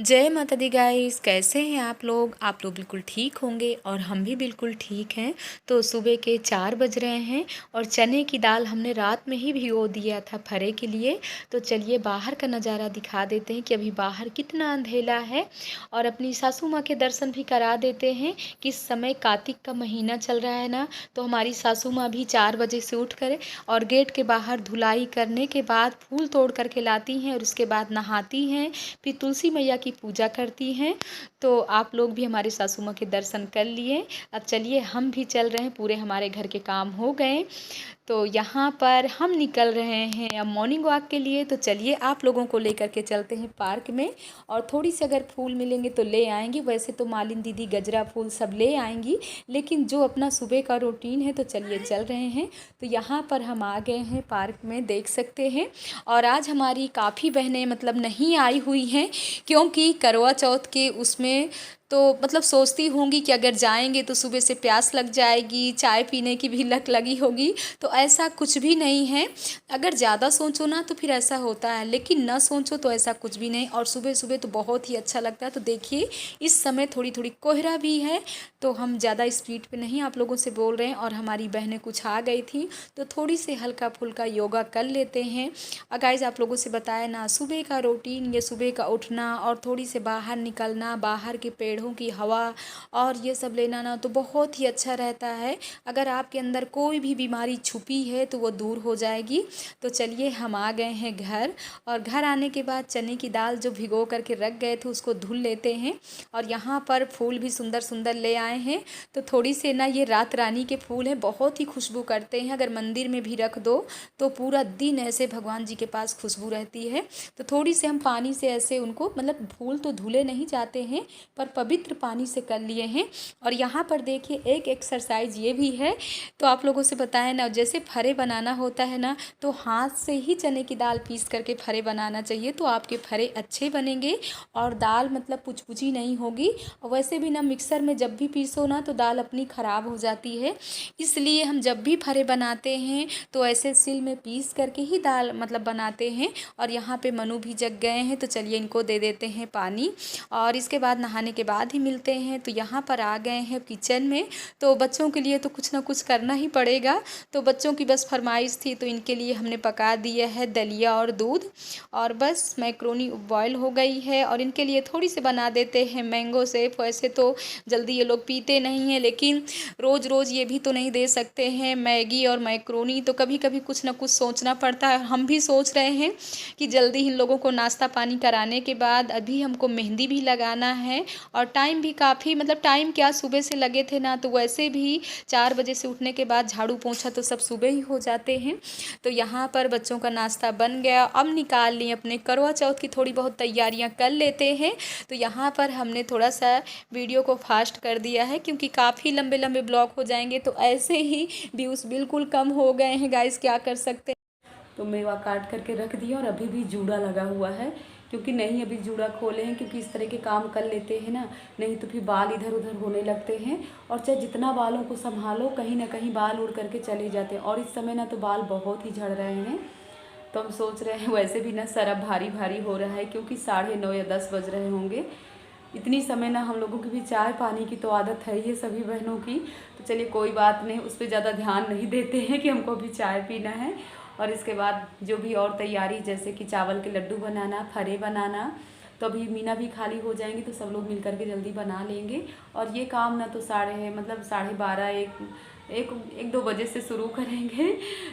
जय माता दी गाइस, कैसे हैं आप लोग? आप लोग बिल्कुल ठीक होंगे और हम भी बिल्कुल ठीक हैं। तो सुबह के 4 बज रहे हैं और चने की दाल हमने रात में ही भिगो दिया था फरे के लिए। तो चलिए बाहर का नज़ारा दिखा देते हैं कि अभी बाहर कितना अंधेला है और अपनी सासू माँ के दर्शन भी करा देते हैं कि इस समय कार्तिक का महीना चल रहा है ना। तो हमारी सासू माँ भी 4 बजे से उठ कर और गेट के बाहर धुलाई करने के बाद फूल तोड़ करके लाती हैं और उसके बाद नहाती हैं, फिर तुलसी मैया की पूजा करती हैं। तो आप लोग भी हमारे सासू माँ के दर्शन कर लिए। अब चलिए हम भी चल रहे हैं, पूरे हमारे घर के काम हो गए। तो यहाँ पर हम निकल रहे हैं अब मॉर्निंग वॉक के लिए। तो चलिए आप लोगों को लेकर के चलते हैं पार्क में और थोड़ी सी अगर फूल मिलेंगे तो ले आएंगे। वैसे तो मालिन दीदी गजरा फूल सब ले आएंगी, लेकिन जो अपना सुबह का रूटीन है तो चलिए चल रहे हैं। तो यहाँ पर हम आ गए हैं पार्क में, देख सकते हैं। और आज हमारी काफ़ी बहनें मतलब नहीं आई हुई हैं, क्योंकि करवा चौथ के उसमें तो मतलब सोचती होंगी कि अगर जाएंगे तो सुबह से प्यास लग जाएगी, चाय पीने की भी लत लगी होगी। तो ऐसा कुछ भी नहीं है। अगर ज़्यादा सोचो ना तो फिर ऐसा होता है, लेकिन ना सोचो तो ऐसा कुछ भी नहीं। और सुबह सुबह तो बहुत ही अच्छा लगता है। तो देखिए इस समय थोड़ी थोड़ी कोहरा भी है, तो हम ज़्यादा स्पीड पे नहीं आप लोगों से बोल रहे हैं। और हमारी बहनें कुछ आ गई थी तो थोड़ी सी हल्का फुल्का योगा कर लेते हैं। गाइस आप लोगों से बताया ना, सुबह का रूटीन, ये सुबह का उठना और थोड़ी से बाहर निकलना, बाहर के पेड़ों की हवा और ये सब लेना ना तो बहुत ही अच्छा रहता है। अगर आपके अंदर कोई भी बीमारी छुपी है तो वो दूर हो जाएगी। तो चलिए हम आ गए हैं घर, और घर आने के बाद चने की दाल जो भिगो करके रख गए थे उसको धुल लेते हैं। और यहाँ पर फूल भी सुंदर सुंदर ले आए हैं। तो थोड़ी से ना ये रात रानी के फूल हैं, बहुत ही खुशबू करते हैं। अगर मंदिर में भी रख दो तो पूरा दिन ऐसे भगवान जी के पास खुशबू रहती है। तो थोड़ी से हम पानी से ऐसे उनको, मतलब फूल तो धुले नहीं जाते हैं पर पवित्र पानी से कर लिए हैं। और यहाँ पर देखिए एक एक्सरसाइज ये भी है। तो आप लोगों से बताया ना, जैसे फरे बनाना होता है ना तो हाथ से ही चने की दाल पीस करके फरे बनाना चाहिए, तो आपके फरे अच्छे बनेंगे और दाल मतलब पुचपुची नहीं होगी। और वैसे भी ना मिक्सर में जब भी पीसो ना तो दाल अपनी ख़राब हो जाती है। इसलिए हम जब भी फरे बनाते हैं तो ऐसे सिल में पीस करके ही दाल मतलब बनाते हैं। और यहाँ पे मनु भी जग गए हैं, तो चलिए इनको दे देते हैं पानी और इसके बाद नहाने के बाद ही मिलते हैं। तो यहाँ पर आ गए हैं किचन में। तो बच्चों के लिए तो कुछ ना कुछ करना ही पड़ेगा। तो बच्चों की बस फरमाइश थी, तो इनके लिए हमने पका दिया है दलिया और दूध, और बस मैक्रोनी बॉयल हो गई है। और इनके लिए थोड़ी सी बना देते हैं मैंगो शेक। वैसे तो जल्दी ये लोग पीते नहीं हैं, लेकिन रोज़ रोज़ ये भी तो नहीं दे सकते हैं मैगी और मैक्रोनी। तो कभी कभी कुछ ना कुछ सोचना पड़ता है। हम भी सोच रहे हैं कि जल्दी इन लोगों को नाश्ता पानी कराने के बाद अभी हमको मेहंदी भी लगाना है। और टाइम भी काफ़ी, मतलब टाइम क्या, सुबह से लगे थे ना तो वैसे भी 4 बजे से उठने के बाद झाड़ू पोंछा तो सब सुबह ही हो जाते हैं। तो यहाँ पर बच्चों का नाश्ता बन गया। अब निकाल ली अपने करवा चौथ की थोड़ी बहुत तैयारियाँ कर लेते हैं। तो यहाँ पर हमने थोड़ा सा वीडियो को फास्ट कर दिया है, क्योंकि काफ़ी लंबे लंबे ब्लॉग हो जाएंगे। तो ऐसे ही व्यूज़ बिल्कुल कम हो गए हैं गाइस, क्या कर सकते हैं। तो मेवा काट करके रख दिया और अभी भी जूड़ा लगा हुआ है, क्योंकि नहीं अभी जूड़ा खोले हैं, क्योंकि इस तरह के काम कर लेते हैं ना, नहीं तो फिर बाल इधर उधर होने लगते हैं। और चाहे जितना बालों को संभालो कहीं ना कहीं बाल उड़ करके चले जाते हैं। और इस समय ना तो बाल बहुत ही झड़ रहे हैं। तो हम सोच रहे हैं, वैसे भी ना सर अब भारी भारी हो रहा है, क्योंकि 9:30 या 10 बज रहे होंगे। इतनी समय ना हम लोगों की भी चाय पानी की तो आदत है ही सभी बहनों की। तो चलिए कोई बात नहीं, उस पर ज़्यादा ध्यान नहीं देते हैं कि हमको भी चाय पीना है। और इसके बाद जो भी और तैयारी, जैसे कि चावल के लड्डू बनाना, फरे बनाना, तो अभी मीना भी खाली हो जाएंगी तो सब लोग मिल करके जल्दी बना लेंगे। और ये काम ना तो 12:30 1-2 बजे से शुरू करेंगे।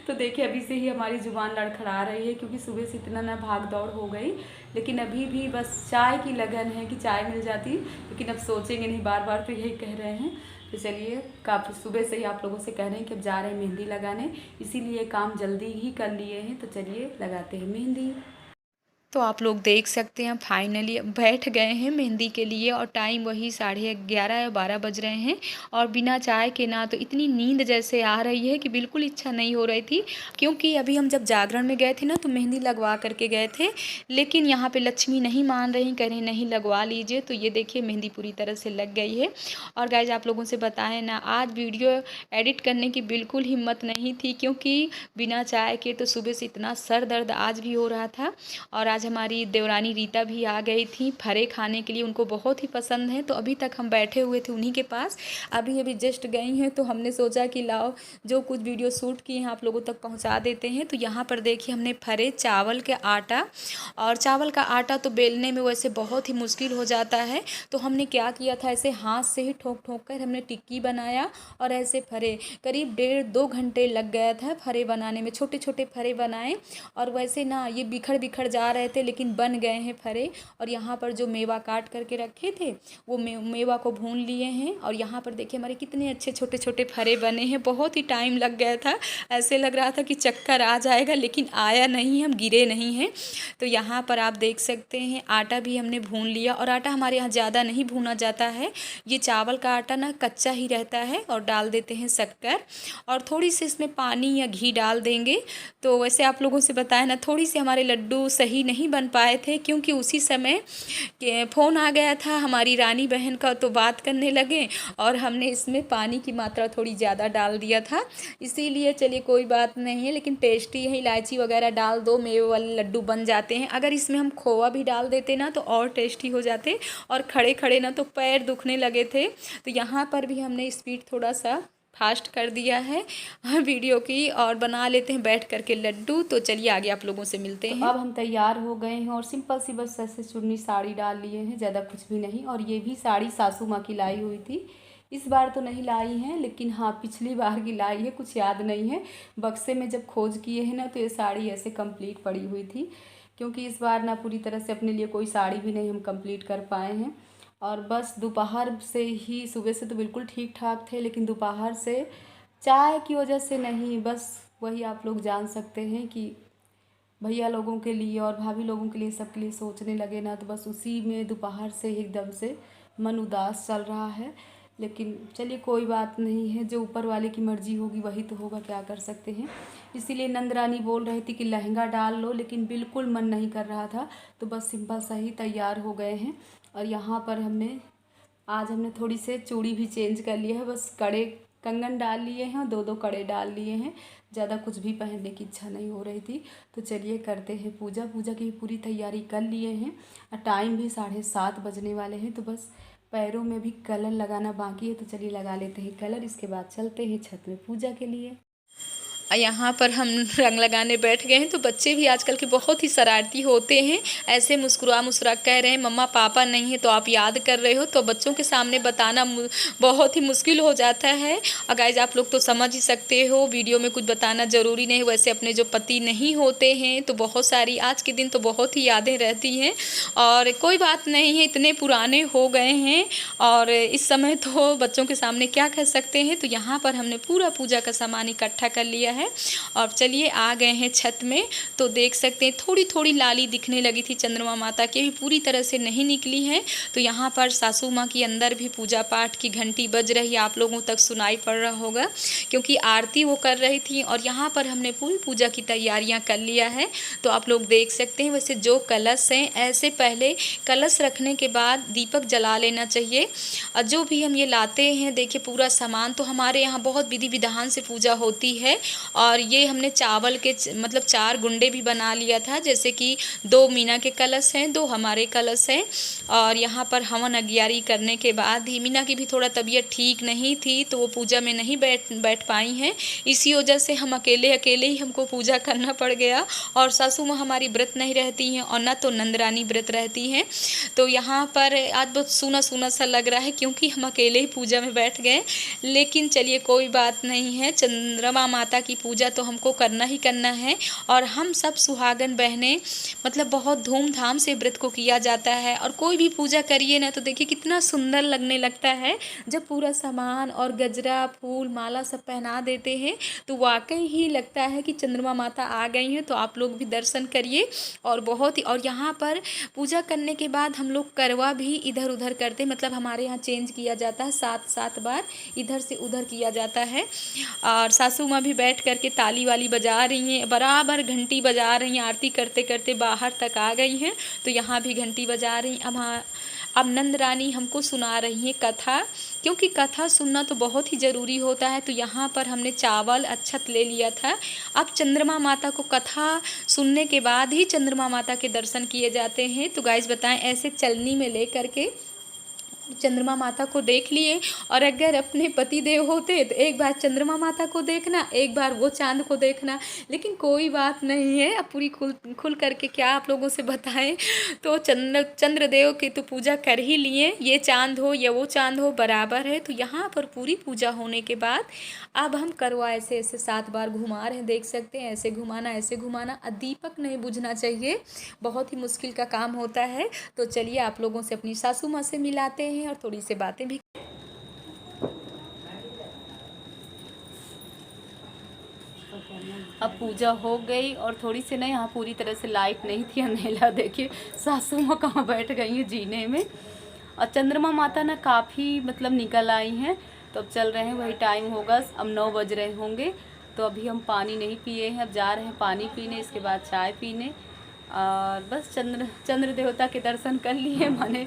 तो देखिए अभी से ही हमारी जुबान लड़खड़ा रही है, क्योंकि सुबह से इतना ना भाग दौड़ हो गई। लेकिन अभी भी बस चाय की लगन है कि चाय मिल जाती, लेकिन अब सोचेंगे नहीं, बार बार तो यही कह रहे हैं। तो चलिए काफ़ी सुबह से ही आप लोगों से कह रहे हैं कि अब जा रहे हैं मेहंदी लगाने, इसीलिए काम जल्दी ही कर लिए हैं। तो चलिए लगाते हैं मेहंदी। तो आप लोग देख सकते हैं फाइनली बैठ गए हैं मेहंदी के लिए, और टाइम वही 11:30 या 12 बज रहे हैं। और बिना चाय के ना तो इतनी नींद जैसे आ रही है कि बिल्कुल इच्छा नहीं हो रही थी, क्योंकि अभी हम जब जागरण में गए थे ना तो मेहंदी लगवा करके गए थे। लेकिन यहाँ पे लक्ष्मी नहीं मान रही, कह रही नहीं लगवा लीजिए। तो ये देखिए मेहंदी पूरी तरह से लग गई है। और गाइज आप लोगों से बताएं ना, आज वीडियो एडिट करने की बिल्कुल हिम्मत नहीं थी, क्योंकि बिना चाय के तो सुबह से इतना सर दर्द आज भी हो रहा था। और आज हमारी देवरानी रीता भी आ गई थी फरे खाने के लिए, उनको बहुत ही पसंद है। तो अभी तक हम बैठे हुए थे उन्हीं के पास, अभी अभी जस्ट गई हैं, तो हमने सोचा कि लाओ जो कुछ वीडियो शूट किए हैं आप लोगों तक पहुंचा देते हैं। तो यहाँ पर देखिए हमने फरे, चावल के आटा, और चावल का आटा तो बेलने में वैसे बहुत ही मुश्किल हो जाता है, तो हमने क्या किया था, ऐसे हाथ से ही ठोक ठोक कर हमने टिक्की बनाया और ऐसे फरे करीब 1.5-2 घंटे लग गया था फरे बनाने में। छोटे छोटे फरे बनाए और वैसे ना ये बिखर बिखर जा रहे थे लेकिन बन गए हैं फरे। और यहाँ पर जो मेवा काट करके रखे थे वो मेवा को भून लिए हैं। और यहाँ पर देखिए हमारे कितने अच्छे छोटे छोटे फरे बने हैं। बहुत ही टाइम लग गया था, ऐसे लग रहा था कि चक्कर आ जाएगा, लेकिन आया नहीं, हम गिरे नहीं हैं। तो यहाँ पर आप देख सकते हैं आटा भी हमने भून लिया, और आटा हमारे यहाँ ज़्यादा नहीं भूना जाता है, ये चावल का आटा ना कच्चा ही रहता है। और डाल देते हैं शक्कर और थोड़ी सी इसमें पानी या घी डाल देंगे। तो वैसे आप लोगों से बताया ना, थोड़ी सी हमारे लड्डू सही नहीं बन पाए थे, क्योंकि उसी समय फ़ोन आ गया था हमारी रानी बहन का, तो बात करने लगे और हमने इसमें पानी की मात्रा थोड़ी ज़्यादा डाल दिया था, इसीलिए चलिए कोई बात नहीं है। लेकिन टेस्टी है, इलायची वगैरह डाल दो मेवे वाले लड्डू बन जाते हैं। अगर इसमें हम खोआ भी डाल देते ना तो और टेस्टी हो जाते। और खड़े खड़े ना तो पैर दुखने लगे थे, तो यहाँ पर भी हमने स्पीड थोड़ा सा फास्ट कर दिया है वीडियो की, और बना लेते हैं बैठ करके लड्डू। तो चलिए आगे आप लोगों से मिलते हैं। तो अब हम तैयार हो गए हैं और सिंपल सी बस ऐसे चुन्नी साड़ी डाल लिए हैं, ज़्यादा कुछ भी नहीं। और ये भी साड़ी सासू माँ की लाई हुई थी, इस बार तो नहीं लाई हैं, लेकिन हाँ पिछली बार की लाई है, कुछ याद नहीं है। बक्से में जब खोज किए हैं ना तो ये साड़ी ऐसे कंप्लीट पड़ी हुई थी, क्योंकि इस बार ना पूरी तरह से अपने लिए कोई साड़ी भी नहीं हम कंप्लीट कर पाए हैं। और बस दोपहर से ही, सुबह से तो बिल्कुल ठीक ठाक थे, लेकिन दोपहर से चाय की वजह से नहीं, बस वही आप लोग जान सकते हैं कि भैया लोगों के लिए और भाभी लोगों के लिए, सबके लिए सोचने लगे ना, तो बस उसी में दोपहर से एकदम से मन उदास चल रहा है। लेकिन चलिए कोई बात नहीं है, जो ऊपर वाले की मर्ज़ी होगी वही तो होगा, क्या कर सकते हैं। इसीलिए नंदरानी बोल रही थी कि लहंगा डाल लो, लेकिन बिल्कुल मन नहीं कर रहा था, तो बस सिंपल सा ही तैयार हो गए हैं। और यहाँ पर आज हमने थोड़ी से चूड़ी भी चेंज कर लिया है, बस कड़े कंगन डाल लिए हैं और 2-2 कड़े डाल लिए हैं, ज़्यादा कुछ भी पहनने की इच्छा नहीं हो रही थी। तो चलिए करते हैं पूजा। पूजा की पूरी तैयारी कर लिए हैं और टाइम भी 7:30 बजने वाले हैं। तो बस पैरों में भी कलर लगाना बाकी है, तो चलिए लगा लेते हैं कलर, इसके बाद चलते हैं छत में पूजा के लिए। यहाँ पर हम रंग लगाने बैठ गए हैं। तो बच्चे भी आजकल के बहुत ही शरारती होते हैं, ऐसे मुस्कुरा कह रहे हैं मम्मा पापा नहीं है तो आप याद कर रहे हो। तो बच्चों के सामने बताना बहुत ही मुश्किल हो जाता है। और गाइज आप लोग तो समझ ही सकते हो, वीडियो में कुछ बताना ज़रूरी नहीं। वैसे अपने जो पति नहीं होते हैं तो बहुत सारी आज के दिन तो बहुत ही यादें रहती हैं, और कोई बात नहीं है, इतने पुराने हो गए हैं और इस समय तो बच्चों के सामने क्या कह सकते हैं। तो यहाँ पर हमने पूरा पूजा का सामान इकट्ठा कर लिया है और चलिए आ गए हैं छत में। तो देख सकते हैं थोड़ी थोड़ी लाली दिखने लगी थी चंद्रमा माता की, भी पूरी तरह से नहीं निकली है। तो यहाँ पर सासू माँ की अंदर भी पूजा पाठ की घंटी बज रही, आप लोगों तक सुनाई पड़ रहा होगा, क्योंकि आरती वो कर रही थी। और यहाँ पर हमने पूरी पूजा की तैयारियाँ कर लिया है, तो आप लोग देख सकते हैं। वैसे जो कलश हैं, ऐसे पहले कलश रखने के बाद दीपक जला लेना चाहिए। और जो भी हम ये लाते हैं, देखिए पूरा सामान तो हमारे यहाँ बहुत विधि विधान से पूजा होती है। और ये हमने चावल के मतलब 4 गुंडे भी बना लिया था, जैसे कि 2 मीना के कलश हैं, 2 हमारे कलश हैं। और यहाँ पर हवन अगियारी करने के बाद ही मीना की भी थोड़ा तबीयत ठीक नहीं थी, तो वो पूजा में नहीं बैठ पाई हैं, इसी वजह से हम अकेले ही हमको पूजा करना पड़ गया। और सासू माँ हमारी व्रत नहीं रहती हैं और ना तो नंदरानी व्रत रहती हैं। तो यहाँ पर आज बहुत सूना सूना सा लग रहा है, क्योंकि हम अकेले ही पूजा में बैठ गए। लेकिन चलिए कोई बात नहीं है, चंद्रमा माता की पूजा तो हमको करना ही करना है। और हम सब सुहागन बहनें मतलब बहुत धूमधाम से व्रत को किया जाता है। और कोई भी पूजा करिए ना तो देखिए कितना सुंदर लगने लगता है, जब पूरा सामान और गजरा फूल माला सब पहना देते हैं, तो वाकई ही लगता है कि चंद्रमा माता आ गई हैं। तो आप लोग भी दर्शन करिए। और बहुत ही, और यहाँ पर पूजा करने के बाद हम लोग करवा भी इधर उधर करते, मतलब हमारे यहाँ चेंज किया जाता है, 7 बार इधर से उधर किया जाता है। और सासू माँ भी बैठ करके ताली वाली बजा रही हैं, बराबर घंटी बजा रही हैं, आरती करते करते बाहर तक आ गई हैं। तो यहाँ भी घंटी बजा रही। अब हाँ, अब नंद रानी हमको सुना रही हैं कथा, क्योंकि कथा सुनना तो बहुत ही ज़रूरी होता है। तो यहाँ पर हमने चावल अक्षत ले लिया था। अब चंद्रमा माता को कथा सुनने के बाद ही चंद्रमा माता के दर्शन किए जाते हैं। तो गाइस बताएं, ऐसे चलनी में ले करके चंद्रमा माता को देख लिए। और अगर अपने पति देव होते तो एक बार चंद्रमा माता को देखना, एक बार वो चांद को देखना। लेकिन कोई बात नहीं है, अब पूरी खुल करके क्या आप लोगों से बताएं। तो चंद्रदेव की तो पूजा कर ही लिए, ये चांद हो या वो चांद हो बराबर है। तो यहाँ पर पूरी पूजा होने के बाद अब हम करवा ऐसे ऐसे 7 बार घुमा रहे हैं, देख सकते हैं। ऐसे घुमाना, ऐसे घुमाना। दीपक नहीं बुझना चाहिए, बहुत ही मुश्किल का काम होता है। तो चलिए आप लोगों से अपनी सासू माँ से मिलाते हैं और थोड़ी सी बातें भी। अब पूजा हो गई और थोड़ी सी ना यहाँ पूरी तरह से लाइट नहीं थी, अंधेला। देखिए सासू माँ कहाँ बैठ गई हैं जीने में। और चंद्रमा माता ना काफ़ी मतलब निकल आई हैं। तो अब चल रहे हैं, वही टाइम होगा, अब 9 बज रहे होंगे। तो अभी हम पानी नहीं पिए हैं, अब जा रहे हैं पानी पीने, इसके बाद चाय पीने। और बस चंद्र देवता के दर्शन कर लिए, माने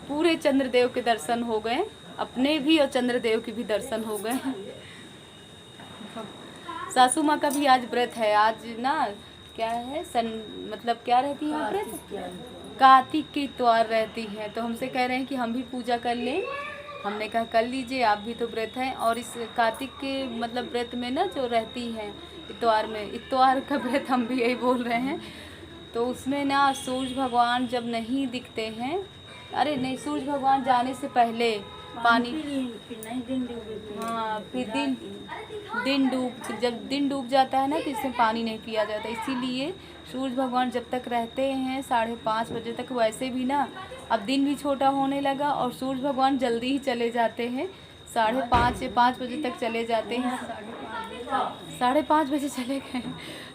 पूरे चंद्रदेव के दर्शन हो गए, अपने भी और चंद्रदेव के भी दर्शन हो गए। सासू माँ का भी आज व्रत है। आज ना क्या है, मतलब क्या रहती है व्रत, कार्तिक की इतवार रहती है। तो हमसे कह रहे हैं कि हम भी पूजा कर लें। हमने कहा कर लीजिए, आप भी तो व्रत हैं। और इस कार्तिक के मतलब व्रत में ना जो रहती है इतवार में, इतवार का व्रत हम भी यही बोल रहे हैं। तो उसमें ना सूरज भगवान जब नहीं दिखते हैं, अरे नहीं, सूरज भगवान जाने से पहले पानी, हाँ, फिर जब दिन डूब जाता है ना तो इसमें पानी नहीं पिया जाता। इसीलिए सूरज भगवान जब तक रहते हैं 5:30 बजे तक, वैसे भी ना अब दिन भी छोटा होने लगा और सूरज भगवान जल्दी ही चले जाते हैं, 5:30 या 5 बजे तक चले जाते हैं। 5:30 बजे चले गए,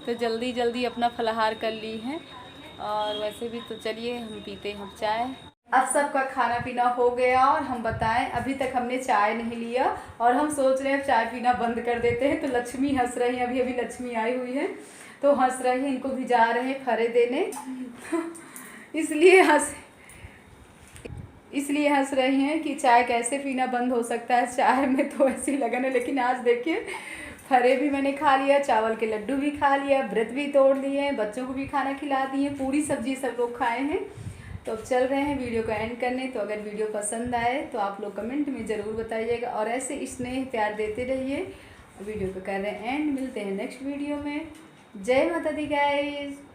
तो जल्दी जल्दी अपना फलाहार कर ली हैं। और वैसे भी तो चलिए हम पीते हैं चाय। अब सबका खाना पीना हो गया और हम बताएं, अभी तक हमने चाय नहीं लिया और हम सोच रहे हैं चाय पीना बंद कर देते हैं। तो लक्ष्मी हंस रही हैं, अभी अभी लक्ष्मी आई हुई है तो हंस रही हैं, इनको भी जा रहे हैं फरे देने। इसलिए हंस रही हैं कि चाय कैसे पीना बंद हो सकता है, चाय में तो ऐसी लगन है। लेकिन आज देखिए फरे भी मैंने खा लिया, चावल के लड्डू भी खा लिया, व्रत भी तोड़ लिए, बच्चों को भी खाना खिला दिए, पूरी सब्जी सब लोग खाए हैं। तो अब चल रहे हैं वीडियो का एंड करने। तो अगर वीडियो पसंद आए तो आप लोग कमेंट में ज़रूर बताइएगा और ऐसे स्नेह प्यार देते रहिए। वीडियो को कर रहे हैं एंड, मिलते हैं नेक्स्ट वीडियो में। जय माता दी गाइस।